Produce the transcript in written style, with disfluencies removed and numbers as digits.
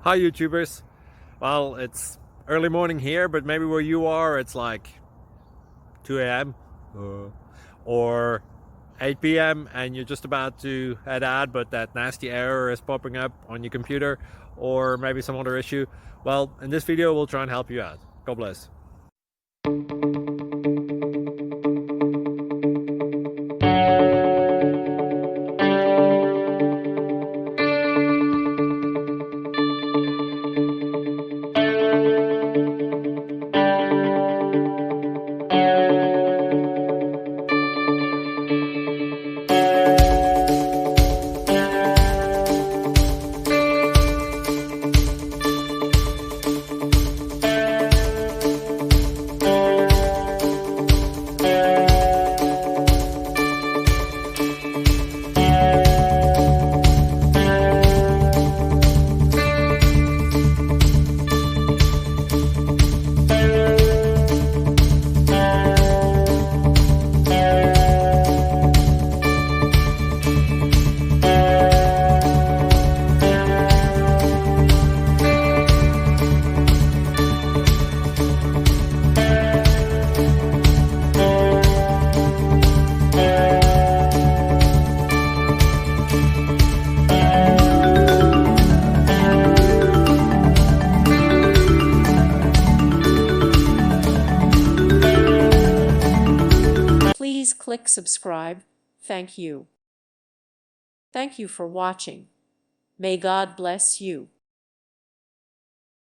Hi YouTubers. Well, it's early morning here, but maybe where you are it's like 2 a.m. or 8 p.m. and you're just about to head out, but that nasty error is popping up on your computer, or maybe some other issue. Well, in this video we'll try and help you out. God bless. Please click subscribe. Thank you. Thank you for watching. May God bless you.